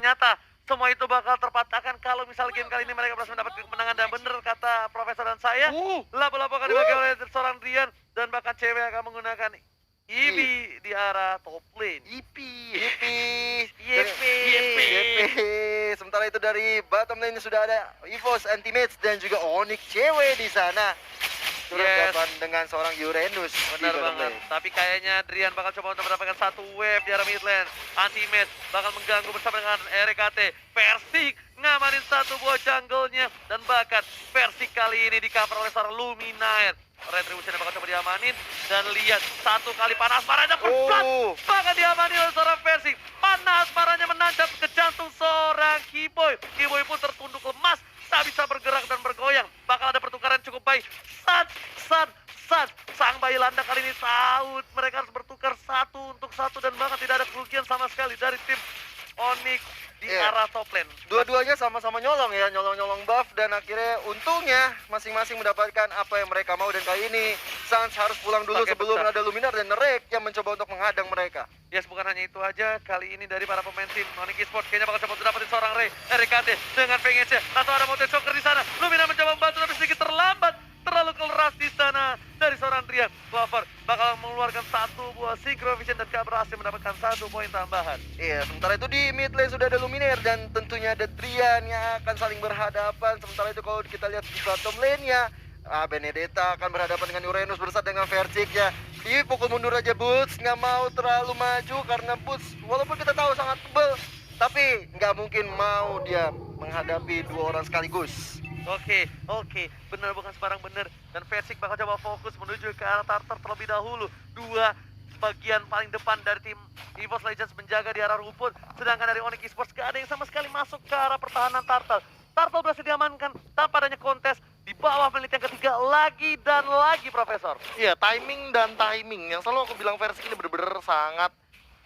ternyata semua itu bakal terpatahkan kalau misal game kali ini mereka berhasil mendapatkan kemenangan. Dan bener kata Profesor dan saya, labu-labu akan dibagi oleh seorang Drian dan bahkan cewek akan menggunakan Eevee di arah top lane. Sementara itu dari bottom lane sudah ada EVOS, Anti-Mates dan juga Onyx cewek di sana. Turut depan dengan seorang Uranus. Benar banget. Tapi kayaknya Drian bakal coba untuk mendapatkan satu wave di arah mid lane. Anti-Mates bakal mengganggu bersama dengan RKT. Persik ngamanin satu buah jungle-nya. Dan bahkan Persik kali ini di cover oleh seorang Luminaire. Retribution bakal coba diamanin. Dan lihat satu kali panas marahnya berplat. Bakal diamanin oleh seorang Persik. Panas marahnya menancap ke jantung seorang Kiboy. Kiboy pun tertunduk lemas. Tak bisa bergerak dan bergoyang. Bakal ada pertukaran cukup baik. Sat. Sang bayi landa kali ini tahu mereka harus bertukar satu untuk satu. Dan bahkan tidak ada kerugian sama sekali dari tim Onyx di arah top lane. Dua-duanya sama-sama nyolong ya, nyolong-nyolong buff. Dan akhirnya untungnya masing-masing mendapatkan apa yang mereka mau. Dan kali ini Sans harus pulang dulu sebelum ada Luminar dan Nerek yang mencoba untuk menghadang mereka. Yes, bukan hanya itu aja. Kali ini dari para pemain tim Onyx Esports kayaknya bakal coba untuk dapetin seorang RKT dengan pengennya. Atau ada Motor Shocker di sana. Luminar mencoba membantu tapi sedikit terlambat. Terlalu keras di sana dari seorang Drian. Clover bakal mengeluarkan satu buah Synchro Vision dan gak berhasil mendapatkan satu poin tambahan. Iya, sementara itu di mid lane sudah ada Luminaire dan tentunya ada Drian yang akan saling berhadapan. Sementara itu kalau kita lihat di bottom lane-nya, Benedetta akan berhadapan dengan Uranus bersama dengan Vercik ya. Dipukul mundur aja Boots, nggak mau terlalu maju karena Boots walaupun kita tahu sangat tebal, tapi nggak mungkin mau dia menghadapi dua orang sekaligus. Oke, bener bukan sembarang bener. Dan Versik bakal coba fokus menuju ke arah Tartar terlebih dahulu. Dua bagian paling depan dari tim EVOS Legends menjaga di arah rumput. Sedangkan dari Onyx Esports gak ada yang sama sekali masuk ke arah pertahanan Tartar. Tartar berhasil diamankan tanpa adanya kontes. Di bawah menit yang ketiga lagi dan lagi, Profesor. Iya, timing dan timing. Yang selalu aku bilang Versik ini bener-bener sangat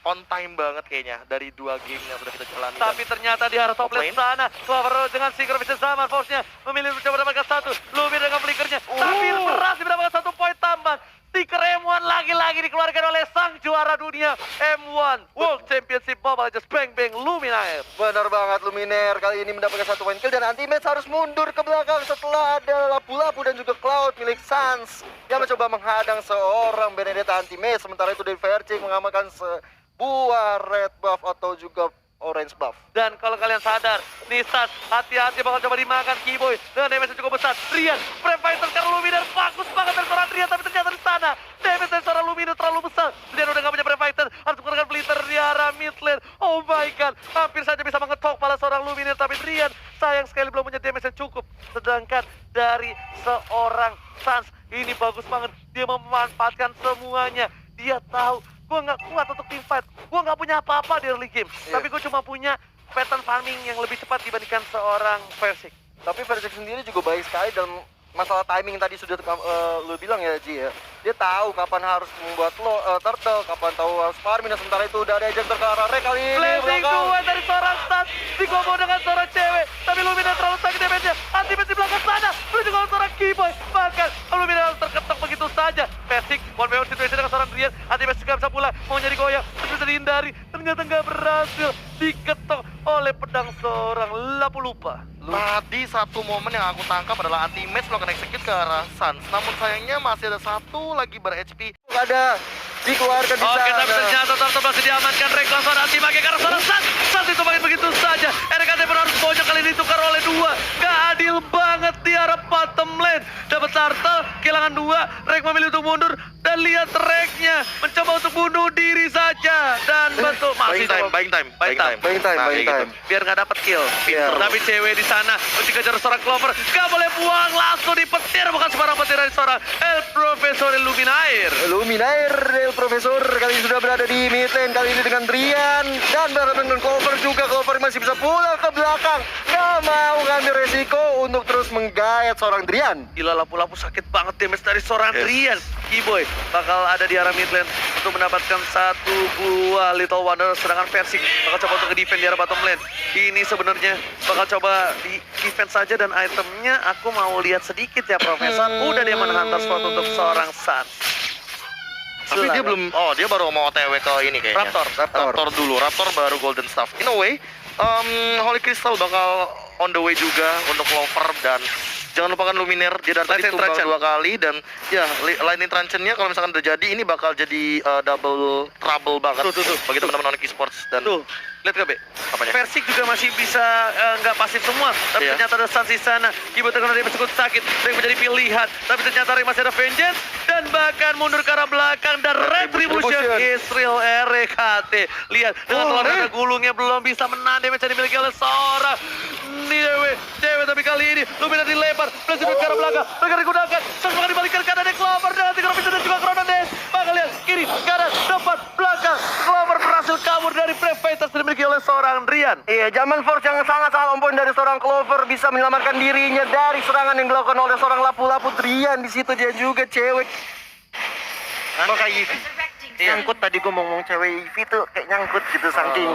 on time banget kayaknya dari dua game yang sudah kita jalani. Tapi ternyata di arah top lane sana, Clover dengan Synchro Vision zaman Force-nya memilih mencoba mendapatkan satu. Lumir dengan flickernya, tapi berhasil mendapatkan satu poin tambahan. Stiker M1 lagi-lagi dikeluarkan oleh sang juara dunia M1 World Championship Mobile Legends Bang Bang Luminaire. Benar banget, Luminaire kali ini mendapatkan satu poin kill dan Anti-Mates harus mundur ke belakang setelah ada lapu-lapu dan juga Cloud milik Sans yang mencoba menghadang seorang Benedetta Anti-Mates. Sementara itu dari Vercik mengamankan sebuah red buff atau juga orange buff. Dan kalau kalian sadar, Nissan hati-hati bakal coba dimakan Kiboy dengan damage yang cukup besar. Rian, Frame Fighter karena Luminaire bagus banget dari seorang Rian, tapi ternyata di sana damage dari seorang Luminaire terlalu besar. Rian udah gak punya Frame Fighter, harus menggunakan Flitter di arah mid lane. Oh my god, hampir saja bisa mengetok kepala seorang Luminaire, tapi Rian sayang sekali belum punya damage yang cukup. Sedangkan dari seorang Sans ini bagus banget, dia memanfaatkan semuanya. Dia tahu gue nggak kuat untuk team fight, gue nggak punya apa-apa di early game, tapi gue cuma punya pattern farming yang lebih cepat dibandingkan seorang Versik. Tapi Vercik sendiri juga baik sekali dalam masalah timing tadi sudah lu bilang ya Ji ya. Dia tahu kapan harus membuat turtle, kapan tahu harus farming. Dan sementara itu udah ada ejector ke arah Rek kali ini. Blazing dua dari seorang Sans, dikombo dengan seorang cewek, tapi Luminaire terlalu sakit damage-nya. Anti-Mates di belakang sana, menuju ke seorang Kiboy, bahkan Luminaire terketok begitu saja. Versik, one way situation dengan seorang Drian, Anti-Mates juga bisa pulang, mau nyari goyang, tapi bisa dihindari, ternyata nggak berhasil, diketok oleh pedang seorang Lapu Lupa. Tadi satu momen yang aku tangkap adalah Anti-Mates melakukan execute ke arah Sans. Namun sayangnya masih ada satu lagi ber-HP. Ada dikeluarkan di sana. Oke, tapi ternyata Tartar masih diamankan. Rek langsung anti-mage karena seorang Sans. Sans itu makin begitu saja. RKT pun harus bonyok kali ini ditukar oleh dua. Gak adil banget di arah bottom lane. Dapat Tartar, kehilangan dua. Rek memilih untuk mundur. Dan lihat Reknya mencoba untuk bunuh diri saja. Dan bentuk masih Buying time. biar nggak dapat kill. Iya. Tapi cewek di sana mesti kejar seorang Clover. Gak boleh buang, langsung dipetir. Bukan sembarang petir dari seorang El Profesor Luminaire. Luminaire El Profesor kali ini sudah berada di mid lane kali ini dengan Drian dan berhadapan dengan Clover juga. Clover masih bisa pulang ke belakang. Gak mau ngambil resiko untuk terus menggayat seorang Drian. Gila, lapu-lapu sakit banget damage dari seorang Drian. Kiboy bakal ada di arah mid lane untuk mendapatkan satu buah Little Wonder. Sedangkan Versik bakal coba untuk nge-defend di arah bottom lane. Ini sebenarnya bakal coba di defense saja dan itemnya aku mau lihat sedikit ya Profesor. Udah dia menahan spot untuk seorang Sans. Tapi dia belum, dia baru mau OTW ke ini kayaknya. Raptor Raptor dulu, Raptor baru Golden Staff. In a way, Holy Crystal bakal on the way juga untuk Clover, dan jangan lupakan Luminaire, dia dari tadi Lightning tumbang Truncheon. 2 kali, dan ya Lightning Truncheon-nya kalau misalkan udah jadi ini bakal jadi double trouble banget Tuh. bagi teman-teman Onyx Esports. Dan Tuh, lihat gak, Be? apanya? Persik juga masih bisa nggak pasif semua, tapi Iya. ternyata ada Suns di sana. Keyboard terkena dia cukup sakit, Ring menjadi pilihan, tapi ternyata Ring masih ada Vengeance dan bahkan mundur ke arah belakang dan Retribution Israel RKT. Lihat, dengan telur ada gulungnya belum bisa menahan damage yang dimiliki oleh seorang Dewe, tapi kali ini Lumina dilempar, Blazing Duet ke arah belakang, mereka digunakan, Suns bakal dibalikan ke arah Clover dengan Tigrovision dan juga Chronodes. Bakal lihat kiri, kanan, depan, belakang, Clover berhasil kabur dari Brave Fighters yang dimiliki oleh seorang Drian. Iya, zaman Force yang sangat-sangat on point dari seorang Clover bisa menyelamatkan dirinya dari serangan yang dilakukan oleh seorang lapu-lapu Drian. Di situ dia juga cewek. Kok kayak Yivi? Nyangkut tadi gue mau ngomong cewek Yivi tuh kayak nyangkut gitu saking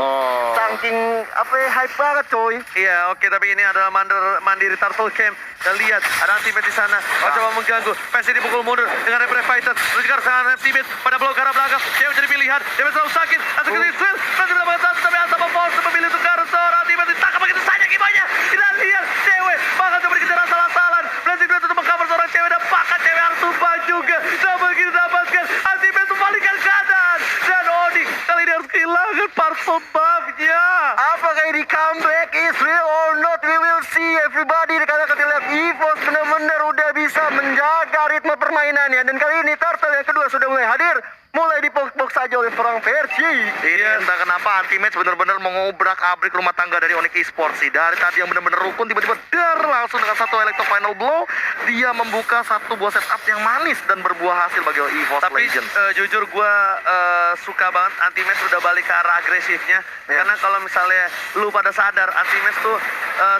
apa ya, hype banget coy. Iya, oke, tapi ini adalah mandiri Turtle Camp. Dan lihat, ada anti-mate di sana. Coba mengganggu. Pesi dipukul mundur dengan Brave Fighters. Terus serangan anti-mate pada blok ke arah belakang. Dia menjadi pilihan. Dia selalu sakit. Asal ke Israel. Masih mendapatkan satu, tapi Asa Force memilih untuk ke arah seorang anti-mate. Ditangkap begitu saja kibonya. Kita lihat cewek bakal coba dikejar asal-asalan. Blazing Duet untuk mengcover seorang cewek dan bahkan cewek harus tumbang juga. Dan begitu dapatkan anti-mate membalikan keadaan. Dan Onyx kali ini harus kehilangan partial buff-nya. Apakah ini comeback Israel or not? We will see everybody. Karena kita lihat EVOS benar-benar udah bisa menjaga ritme permainannya. Dan kali ini Turtle yang kedua sudah mulai hadir. Mulai dipok-pok saja oleh seorang Versi. Ini entah kenapa Anti-Match benar-benar mengobrak-abrik rumah tangga dari Onyx Esports sih. Dari tadi yang benar-benar rukun, tiba-tiba langsung dengan satu Electro Final Blow. Dia membuka satu buah setup yang manis dan berbuah hasil bagi EVOS Tapi Legends. jujur gue suka banget Anti-Match udah balik ke arah agresifnya. Karena kalau misalnya lu pada sadar Anti-Match tuh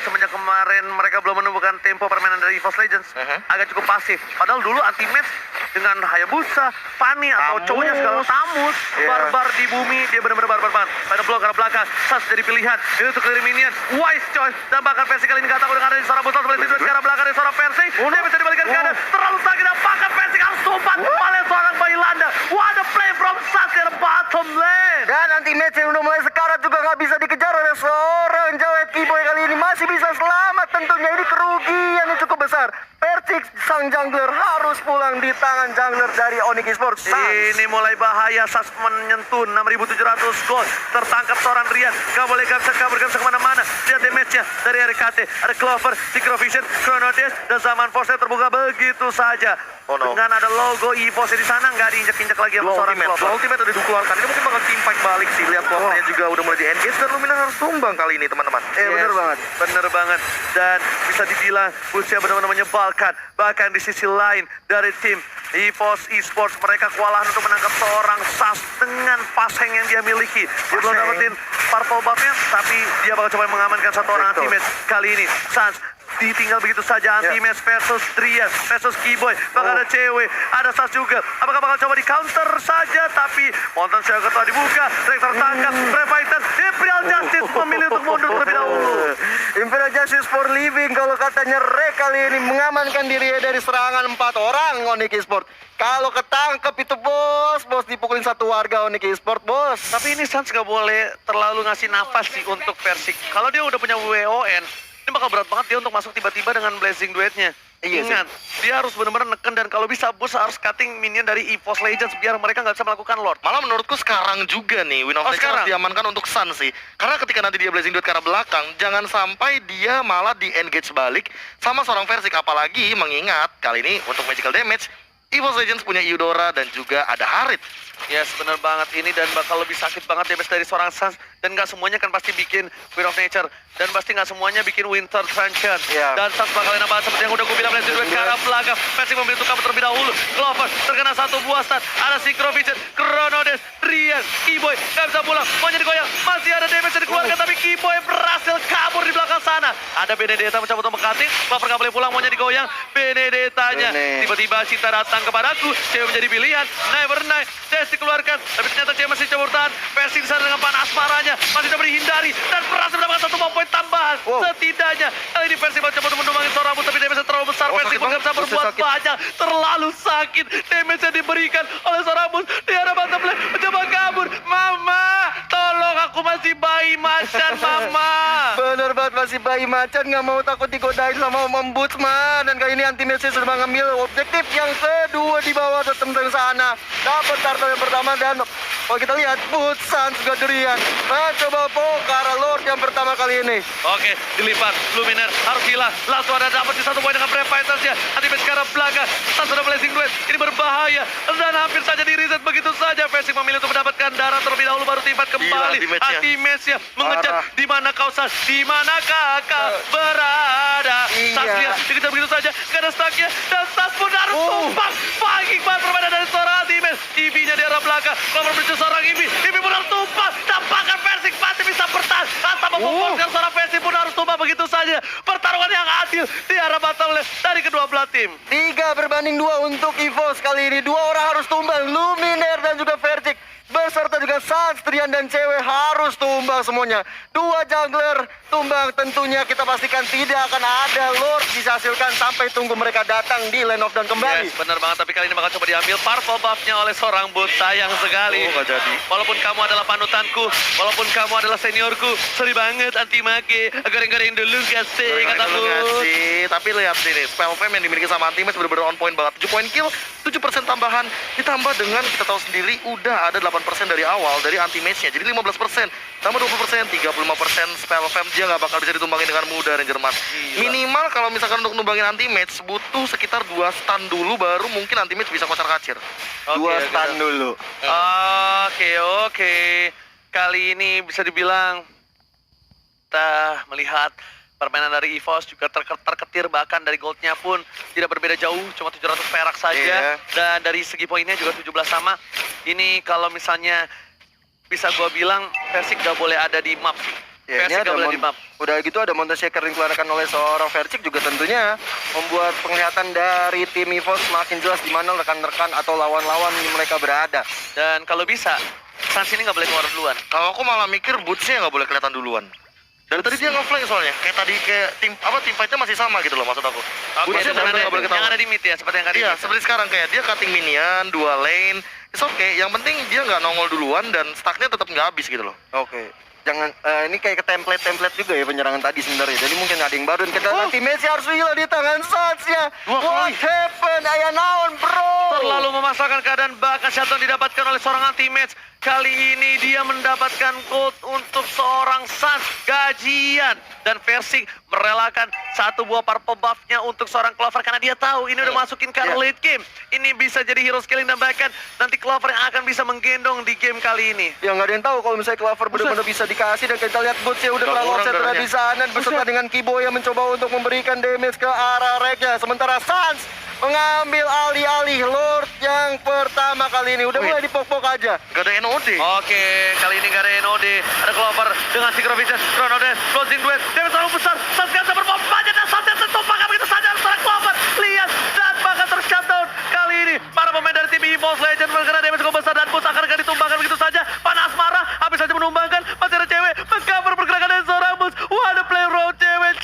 semenjak kemarin mereka belum menemukan tempo permainan dari EVOS Legends agak cukup pasif. Padahal dulu Anti-Match dengan Hayabusa, Fanny atau Tamus. cowoknya segala Tamus, barbar di bumi, dia benar-benar barbar banget. Pada blok ke arah belakang, Suns jadi pilihan. Ini untuk clear minion, wise choice. Dan bahkan versi kali ini gak tahu dengan ada di seorang Busta sebagai Blazing Duet ke arah belakang dari seorang versi. Dia bisa dibalikan ke kanan, terlalu sakit dan bahkan versi harus tumpat oleh seorang Bailanda. What a play from Suns di bottom lane. Dan anti-match yang udah mulai sekarat juga nggak bisa dikejar oleh seorang Jawet Keyboy kali ini. Masih bisa selamat tentunya. Ini kerugian yang cukup besar. Persik sang jungler harus pulang di tangan jungler dari Onyx Esports. Ini mulai bahaya. Suns menyentuh 6.700 gold. Tertangkap seorang Rian. Gak boleh gak bisa kemana-mana. Lihat damage-nya dari RKT. Ada Clover, Tigrovision, Chronodes, dan Zaman Force terbuka begitu saja. Oh, no. Dengan ada logo EVOS di sana, nggak diinjak-injak lagi sama seorang Clover. Ultimate udah dikeluarkan. Ini mungkin bakal impact balik sih. Lihat Clovernya juga udah mulai di-engage dan Lumina harus tumbang kali ini teman-teman. Bener banget. Bener banget. Dan bisa dibilang Busia benar-benar menyebalkan. Bahkan di sisi lain dari tim EVOS Esports, mereka kewalahan untuk menangkap seorang Suns dengan passing yang dia miliki. Dia belum dapetin purple buff-nya, tapi dia bakal coba mengamankan satu orang anti-match. Kali ini Suns ditinggal begitu saja anti-match versus Drian versus Keyboy. Bakal ada cewek, ada Suns juga. Apakah bakal coba di counter saja? Tapi Mountain Shaker telah dibuka, Drake tertangkap, Revital, Imperial Justice memilih untuk mundur terlebih dahulu. Imperial Justice for Living kalau katanya Rek kali ini mengamankan dirinya dari serangan 4 orang Onyx Esports. Kalau ketangkep itu bos dipukulin satu warga Onyx Esports bos. Tapi ini Suns nggak boleh terlalu ngasih nafas sih untuk Persik. Kalau dia udah punya WON, ini bakal berat banget dia untuk masuk tiba-tiba dengan Blazing Duetnya. Iya sih. Ingat, dia harus benar-benar neken dan kalau bisa bus harus cutting minion dari EVOS Legends biar mereka nggak bisa melakukan Lord. Malah menurutku sekarang juga nih Win of Nature sekarang? harus diamankan untuk Sun sih. Karena ketika nanti dia Blazing Duet ke arah belakang, jangan sampai dia malah di-engage balik sama seorang Versik. Apalagi mengingat kali ini untuk magical damage EVOS Legends punya Eudora dan juga ada Harit. Yes, bener banget ini dan bakal lebih sakit banget damage dari seorang Suns. Dan nggak semuanya kan pasti bikin Win of Nature. Dan pasti nggak semuanya bikin Winter Truncheon. Iya. Dan Suns bakal enak banget seperti yang udah gue bilang. Blazing Duet ke arah belakang. Persik memilih tukar terlebih dahulu. Clover terkena satu buah stun. Ada Synchrovision, Chronodes, Rian, Keyboy. Nggak bisa pulang. Maunya digoyang. Masih ada damage yang dikeluarkan. Tapi Keyboy berhasil kabur di belakang sana. Ada Benedetta mencoba untuk mengcutting. Clover nggak boleh pulang. Maunya digoyang. Benedettanya. Tiba-tiba Cinta datang kepadaku. Cewek menjadi pilihan. Never night. Des dikeluarkan. Tapi ternyata dia masih coba bertahan. Persik di sana dengan panas marahnya. Masih coba dihindari. Dan berhasil mendapatkan satu poin tambahan. Setidaknya. Kali ini Persik mencoba untuk mendumangi seorang rambut. Tapi damage terlalu besar. Persik nggak bisa berbuat banyak. Terlalu sakit. Damage yang diberikan oleh seorang rambut. Di arah bottom lane. Mencoba kabur. Mama. Tolong aku Aku masih bayi macan, Mama. Bener banget, masih bayi macan, nggak mau takut digodain sama Ombudsman. Dan kali ini Anti-Match sudah mengambil objektif yang kedua di bawah tentang sana. Dapat turtle yang pertama dan kalau kita lihat Boots Sans juga Drian mencoba Pokara Lord yang pertama kali ini. Oke, dilipat. Luminer harus hilang. Langsung ada dapat di satu poin dengan Brave Fighters ya. Anti-Match ke arah belakang. Sans sudah blessing duet. Ini berbahaya. Dan hampir saja di reset begitu saja. Versing memilih untuk mendapatkan darah terlebih dahulu baru tipat kembali. Anti-Match ya mengejar. Di mana kau Sans? Di mana kakak berada? Iya. Sans lihat dikejar begitu saja. Gak ada stucknya. Dan Sans pun harus tumpang. Fighting banget permainan dari seorang Anti-Match. Ibi-nya di arah belakang. Kalau menuju seorang Ibi. Ibi pun harus tumpang. Tampakkan Versing pasti bisa bertahan. Tanpa memfokuskan seorang Versing pun harus tumpang begitu saja. Pertarungan yang adil di arah battle lane dari kedua belah tim. 3-2 untuk EVOS kali ini. 2 orang harus tumbang, Luminer dan juga Vertic. Beserta juga Sans, Trian dan Cewek harus tumbang semuanya. 2 jungler tumbang, tentunya kita pastikan tidak akan ada Lord dihasilkan sampai tunggu mereka datang di lane of down kembali. Yes, benar banget, tapi kali ini bakal coba diambil purple buff-nya oleh seorang bot. Sayang sekali. Nggak jadi. Walaupun kamu adalah panutanku, walaupun kamu adalah seniorku, sorry banget anti-mage. Goreng-goreng dulu gak sih, kata bot. Tapi lihat sini, spell fam yang dimiliki sama Anti-Match benar-benar on point banget. 7 poin kill, 7% tambahan, ditambah dengan kita tahu sendiri udah ada 8% dari awal dari Anti-Match-nya. Jadi 15%, tambah 20%, 35% spell fam, dia nggak bakal bisa ditumbangin dengan mudah, Ranger Mas. Minimal kalau misalkan untuk numbangin Anti-Match butuh sekitar 2 stun dulu baru mungkin Anti-Match bisa kocar-kacir. 2 stun dulu. Oke. Kali ini bisa dibilang kita melihat permainan dari EVOS juga terketir, bahkan dari goldnya pun tidak berbeda jauh, cuma 700 perak saja. Iya. Dan dari segi poinnya juga 17 sama. Ini kalau misalnya bisa gua bilang Versing gak boleh ada di map sih. Ya, ini Versing ada gak boleh di map. udah gitu ada Mountain Shaker yang dikeluarkan oleh seorang Vertic juga tentunya membuat penglihatan dari tim EVOS semakin jelas di mana rekan-rekan atau lawan-lawan mereka berada. Dan kalau bisa, Sans ini gak boleh keluar duluan. Kalau aku malah mikir Boots-nya nggak boleh kelihatan duluan. Dan tadi dia nge-flank soalnya, kayak tim fight-nya masih sama gitu loh maksud aku. Boots-nya benar-benar nggak boleh Yang ketahuan. ada di mid ya, seperti yang tadi. Iya, seperti sekarang kayak dia cutting minion, 2 lane, it's okay. Yang penting dia nggak nongol duluan dan stacknya tetap nggak habis gitu loh. Oke. Jangan ini kayak ke template juga ya penyerangan tadi sebenarnya. Jadi mungkin ada yang baru dan kita nanti Messi harus hilang di tangan Sans-nya. What happened? Aya naon, bro? Terlalu memasakkan keadaan, bahkan shutdown didapatkan oleh seorang Anti-Match. Kali ini dia mendapatkan gold untuk seorang Sans gajian. Dan Versing merelakan satu buah purple buff-nya untuk seorang Clover karena dia tahu ini udah masukin ke late game. Ini bisa jadi hero scaling dan bahkan nanti Clover yang akan bisa menggendong di game kali ini. Ya nggak ada yang tahu kalau misalnya Clover benar-benar bisa dikasih dan kita lihat Boots-nya udah terlalu offset di sana beserta dengan Kibo yang mencoba untuk memberikan damage ke arah Rek-nya. Sementara Sans mengambil alih-alih Lord yang pertama kali ini. Udah mulai dipok-pok aja. Gak ada NOD. Oke, kali ini gak ada NOD. Ada Clover dengan Synchrovision, Chrono Dance, Closing Duet. Damage terlalu besar. Sans gak bisa berpom banyak dan Sans yang tertumpahkan begitu saja. Seorang Clover lihat dan bahkan ter-shutdown. Kali ini para pemain dari tim EVOS Legend berkena damage cukup besar dan Boots akan ditumbangkan begitu saja. Panas marah, habis saja menumbangkan. Masih ada Cewek mengcover pergerakan dari seorang Boots. What a play bro, Cewek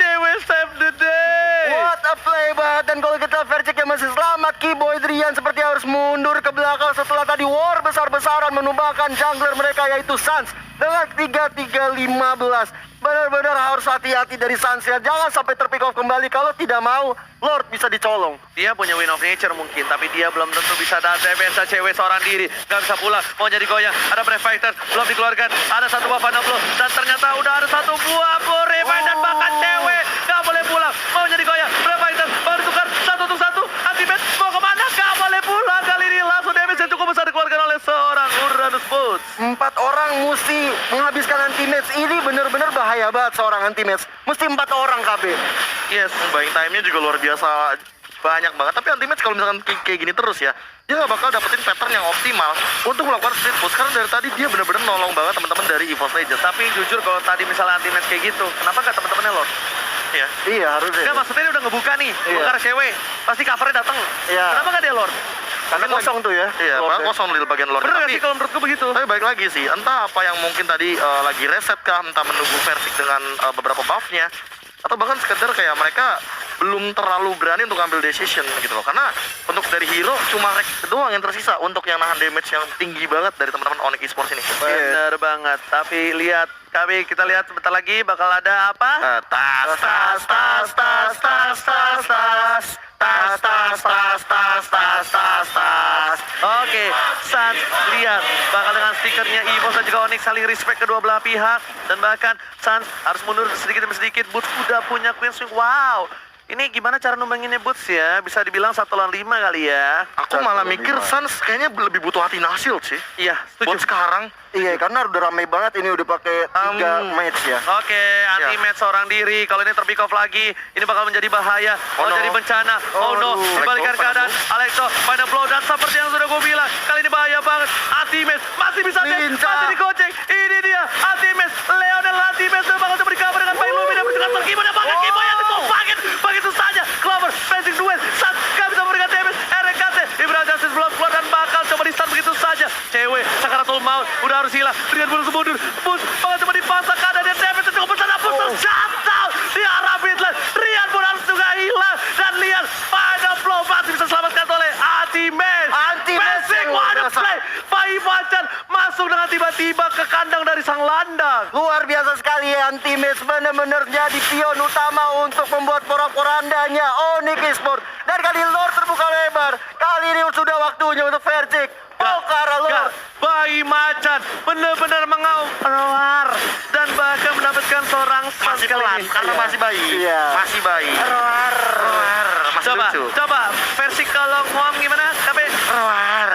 save the day. What a play banget. Dan kalau kita Vercek yang masih selamat, Kiboy Drian seperti harus mundur ke belakang setelah tadi war besar-besaran menumbangkan jungler mereka yaitu Sans dengan 3-3-15. Benar-benar harus hati-hati dari Sans ya. Jangan sampai terpick off kembali. Kalau tidak mau, Lord bisa dicolong. Dia punya win of nature mungkin, tapi dia belum tentu bisa defensa Cewek seorang diri. Gak bisa pulang, mau jadi goyang. Ada Brave Fighter, belum dikeluarkan. Ada satu buah Final Blow, dan ternyata udah ada satu buah Revive dan bahkan Cewek gak boleh pulang. Mau jadi goyang, Brave Fighter baru tukar 1-1. Anti-Match mau kemana? Gak boleh pulang. Kali ini langsung damage yang cukup besar dikeluarkan oleh seorang Uranus Boots. 4 orang mesti menghabiskan Anti-Match. Ini benar-benar bahaya banget seorang Anti-Match. Mesti 4 orang KB. Yes, buying time-nya juga luar biasa banyak banget. Tapi Anti-Match kalau misalkan kayak gini terus ya, dia nggak bakal dapetin pattern yang optimal untuk melakukan street push. Karena dari tadi dia benar-benar nolong banget teman-teman dari EVOS Legends. Tapi jujur kalau tadi misalnya Anti-Match kayak gitu, kenapa gak teman-temannya Lord? Iya. Iya harusnya. Kan maksudnya dia udah ngebuka nih, buka Cewek, pasti covernya datang. Iya. Kenapa gak dia Lord? Karena kosong tuh ya. Iya, Lord padahal ya. kosong di bagian Lord. Bener gak Tapi sih kalau menurutku begitu? Tapi balik lagi sih, entah apa yang mungkin tadi lagi reset kah, entah menunggu Versing dengan beberapa buff-nya, atau bahkan sekedar kayak mereka belum terlalu berani untuk ambil decision gitu loh. Karena untuk dari hero cuma Rex doang yang tersisa untuk yang nahan damage yang tinggi banget dari teman-teman Onyx Esports ini. Bener banget. Tapi kita lihat sebentar lagi bakal ada apa? Tas tas tas tas tas tas tas tas tas tas tas tas tas tas. Oke, Sans lihat bakal dengan stikernya EVOS dan juga Onyx saling respect kedua belah pihak, dan bahkan Sans harus mundur sedikit demi sedikit. Boots udah punya Queen Swing. Wow, ini gimana cara numbanginnya Boots ya? Bisa dibilang 1 lawan 5 kali ya. Aku malah mikir Sans kayaknya lebih butuh hati Nasil sih. Iya, Buat setuju. sekarang. Iya, karena udah ramai banget ini, udah pakai 3 match ya. Oke, anti-match seorang diri. Kalau ini terpick off lagi, ini bakal menjadi bahaya. Oh, no. Jadi bencana. Oh no, dibalikan Alexo, keadaan. Alexo, final blow, dan seperti yang sudah gue bilang, kali ini bahaya banget. Anti-match masih bisa dead, Ninja. masih digocek. Ini dia, anti-match. Leonel anti-match sudah bakal coba di-cover dengan Bayi Lumi dan berjuang terkibo dan bahkan Kibo yang ditumpakin. Begitu saja, Clover, Racing Duel, Sat, gak bisa memberikan damage. RKT, Ibrahim Justice belum keluar dan bakal coba di-stun begitu saja. Cewek, Sakaratul Maut, udah harus hilang. Rian mundur, Bus bakal coba dipasang keadaan dan damage cukup besar. Bus terjatuh di arah midline. Rian pun harus juga hilang. Dan lihat, final blow masih bisa selamatkan oleh Anti-Match. Anti-Match Basic yang one luar biasa. play. Pai Macan masuk dengan tiba-tiba ke kandang dari sang landang. Luar biasa sekali ya, Anti-Match benar-benar jadi pion utama untuk membuat porak-porandanya Onyx Esports. Dan kali ini Lord terbuka lebar. Kali ini sudah waktunya untuk Vertic. Mau ke arah Lord. Bayi Macan benar-benar mengaum keluar dan bahkan mendapatkan seorang Masih pelan karena masih bayi. Iya. Masih bayi. Roar. Masih lucu. Coba versi kalau ngomong gimana? Tapi Roar.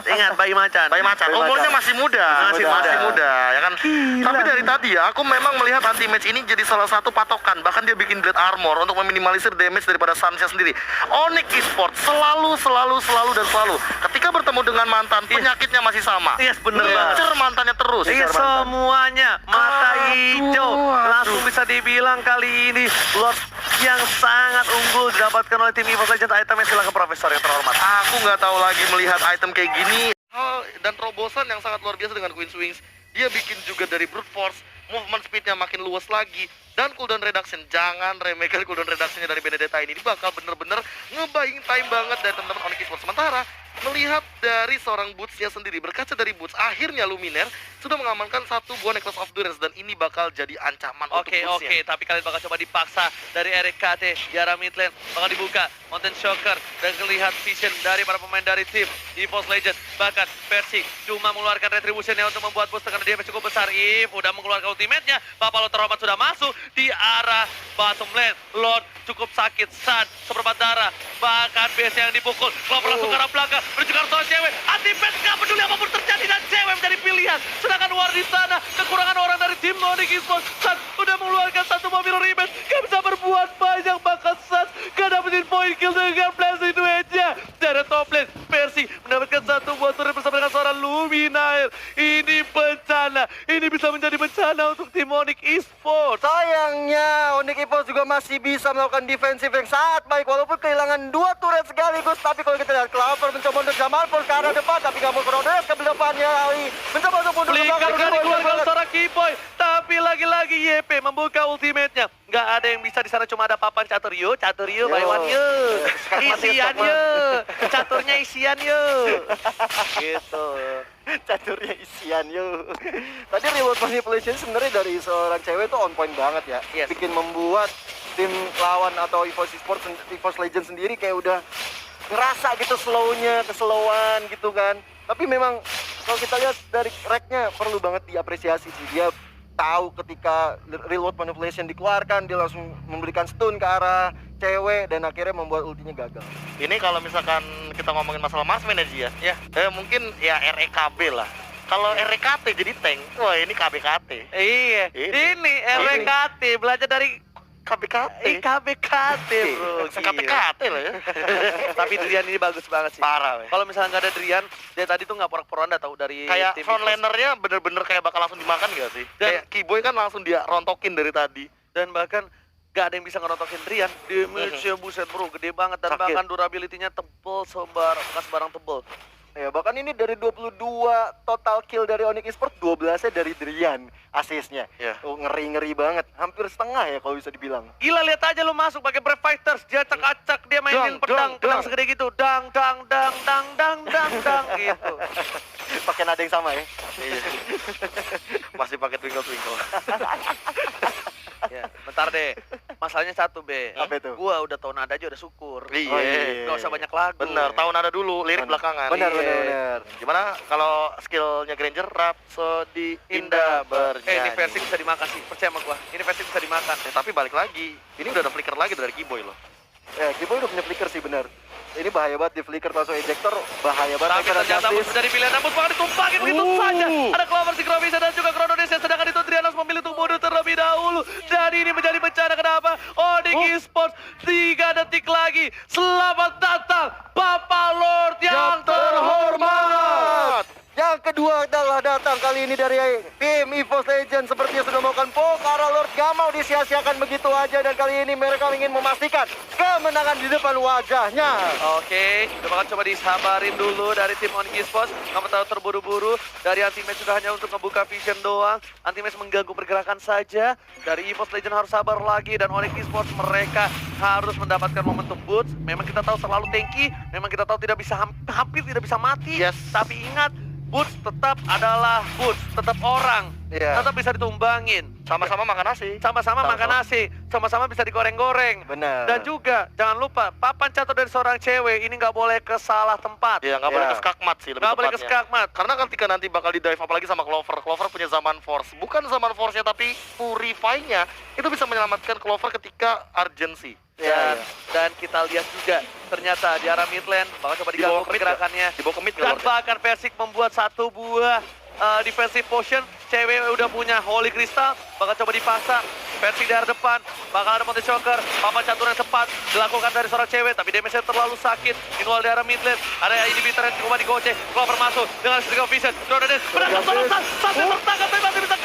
ingat Bayi Macan. Bayi macan. Bayi Umurnya macan. masih muda. Masih muda. ya kan. Tapi dari tadi ya aku memang melihat anti-match ini jadi salah satu patokan. Bahkan dia bikin blade armor untuk meminimalisir damage daripada Sansnya sendiri. Onyx Esports selalu ketika bertemu dengan mantan penyakitnya masih sama. Yes, bener banget. Ngincer mantannya terus. Iya, semuanya mata hijau. Langsung bisa dibilang kali ini Lord yang sangat unggul didapatkan oleh tim EVOS Legends. Itemnya silakan Profesor yang terhormat. Aku nggak tahu lagi melihat item kayak gini. Dan terobosan yang sangat luar biasa dengan Queen Swings. Dia bikin juga dari brute force, movement speednya makin luas lagi, dan cooldown reduction. Jangan remehkan cooldown reductionnya dari Benedetta ini. Ini bakal bener-bener nge-buying time banget dari teman-teman Onyx Esports. Sementara melihat dari seorang Boots-nya sendiri, berkaca dari Boots, akhirnya Luminaire sudah mengamankan 1 buah Necklace of Durance, dan ini bakal jadi ancaman untuk Boots-nya. Tapi kalian bakal coba dipaksa dari RKT di arah mid lane, bakal dibuka Mountain Shocker, dan terlihat vision dari para pemain dari tim EVOS Legends. Bahkan Persik cuma mengeluarkan retribution-nya untuk membuat boost karena dia cukup besar. If udah mengeluarkan ultimate-nya, Bapak Lord terhormat sudah masuk di arah bottom lane. Lord cukup sakit, San seperempat darah, bahkan base yang dipukul. Clover langsung ke arah belakang, menuju ke arah cewek. Anti-Match gak peduli apapun terjadi, dan cewek menjadi pilihan. Sedangkan War di sana, kekurangan orang dari tim Onyx Esports. San udah mengeluarkan 1 mobil revenge, gak bisa berbuat banyak, bahkan San gak dapetin point kill dengan blessing duetnya. Dari top lane, Percy mendapatkan 1 buah turret bersama dengan seorang Luminaire. Ini bencana, ini bisa menjadi bencana untuk tim Onyx Esports. Sayangnya Onyx Esports juga masih bisa melakukan defensif yang sangat baik walaupun kehilangan 2 turret sekaligus. Tapi kalau kita lihat Clover mencoba untuk Jamalpur ke arah depan, tapi nggak mau Kronos ke depannya Ali mencoba untuk mundur ke Flicker belakang. kan dikeluarkan seorang Kiboy, tapi lagi-lagi YP membuka ultimate-nya. Nggak ada yang bisa di sana, cuma ada papan catur yo, by one yo, isian yo, caturnya isian yo, gitu. Caturnya isian yuk. Tadi reward manipulation sebenarnya dari seorang cewek tuh on point banget ya. Yes. Bikin membuat tim lawan atau EVOS Esports, EVOS Legends sendiri kayak udah ngerasa gitu slownya, keslowan gitu kan. Tapi memang kalau kita lihat dari racknya perlu banget diapresiasi sih. Dia tahu ketika reward manipulation dikeluarkan, dia langsung memberikan stun ke arah cewek dan akhirnya membuat ultinya gagal. Ini kalau misalkan kita ngomongin masalah marksman aja ya, mungkin ya REKB lah. Kalau REKT jadi tank, wah ini KBKT. Iya, ini RKT belajar dari KBKT. KBKT bro, KBKT lah ya. Tapi Drian ini bagus banget sih. Parah weh. Kalau misalnya nggak ada Drian, dia tadi tuh nggak porak-poranda tahu dari Kayak tim frontlanernya bener-bener kayak bakal langsung dimakan gak sih? Dan- Kayak Kiboy kan langsung dia rontokin dari tadi. dan bahkan gak ada yang bisa ngerontokin Drian. Damage-nya buset bro, gede banget, dan Sakit. bahkan durability-nya tebel sebarang tebel. Ya, bahkan ini dari 22 total kill dari Onyx Esports, 12-nya dari Drian asisnya. Ya. Oh, ngeri-ngeri banget. Hampir setengah ya kalau bisa dibilang. Gila, lihat aja lu masuk pakai Brave Fighters, dia acak-acak, dia mainin pedang segede gitu, dang gitu. Pakai nada yang sama ya. Iya. Masih pakai twinkle. Ya, bentar deh. Masalahnya satu, Be. Apa itu? Gua udah tahu nada aja udah syukur. Iya. Oh, iya. Gak usah banyak lagu. Bener, tahu nada dulu, lirik Bener. belakangan. Bener, Iya. bener. Gimana kalau skillnya Granger? Rhapsody indah bernyanyi. ini versi bisa dimakan sih, percaya sama gua. Ini versi bisa dimakan. Tapi balik lagi, ini udah ada flicker lagi dari Kiboy loh. Ya, Kiboy udah punya flicker sih benar. Ini bahaya banget di flicker langsung ejector, bahaya banget. Tapi ternyata Mus menjadi pilihan Mus bakal ditumpakin begitu saja. Ada Clover, Synchrovision dan juga Chronodes yang sedangkan itu Trianos memilih untuk mundur terlebih dahulu. Dan ini menjadi bencana kenapa? Onyx Esports 3 detik lagi. Selamat datang Bapak Lord yang terhormat. Yang kedua adalah datang kali ini dari tim EVOS Legends sepertinya sudah melakukan Pokara Lord, gak mau disia-siakan begitu aja, dan kali ini mereka ingin memastikan kemenangan di depan wajahnya. Oke, kita bakal coba disabarin dulu dari tim Onyx Esports. Kamu tahu terburu-buru dari Antimax sudah hanya untuk ngebuka vision doang. Antimax mengganggu pergerakan saja. Dari EVOS Legends harus sabar lagi, dan Onyx Esports mereka harus mendapatkan momentum boots. Memang kita tahu selalu tanky, memang kita tahu tidak bisa hampir tidak bisa mati. Yes. Tapi ingat, boots tetap adalah boots, tetap orang, Iya. tetap bisa ditumbangin. Sama-sama makan nasi. Sama-sama makan nasi, sama-sama bisa digoreng-goreng. Benar. Dan juga jangan lupa papan catur dari seorang cewek ini nggak boleh ke salah tempat. Iya, nggak boleh Iya. ke skakmat sih lebih Nggak boleh ke tepatnya. skakmat. Karena ketika nanti bakal di dive apalagi sama Clover, Clover punya Zaman Force. Bukan Zaman Force-nya tapi Purify-nya itu bisa menyelamatkan Clover ketika urgency. Dan, dan kita lihat juga ternyata di arah mid lane bakal coba diganggu Dibawa ke mid pergerakannya. Dibawa ke mid nggak, Dan Lord? bahkan Persik membuat satu buah defensive potion. Cewek udah punya Holy Crystal, bakal coba dipaksa. Persik dari depan, bakal ada Monte Choker. Papan catur yang tepat dilakukan dari seorang cewek, tapi damage-nya terlalu sakit. Meanwhile di arah mid lane, ada inhibitor yang coba digocek. Clover masuk dengan String of Vision. Chronodes berangkat solosan, sampai tertangkap bebas bisa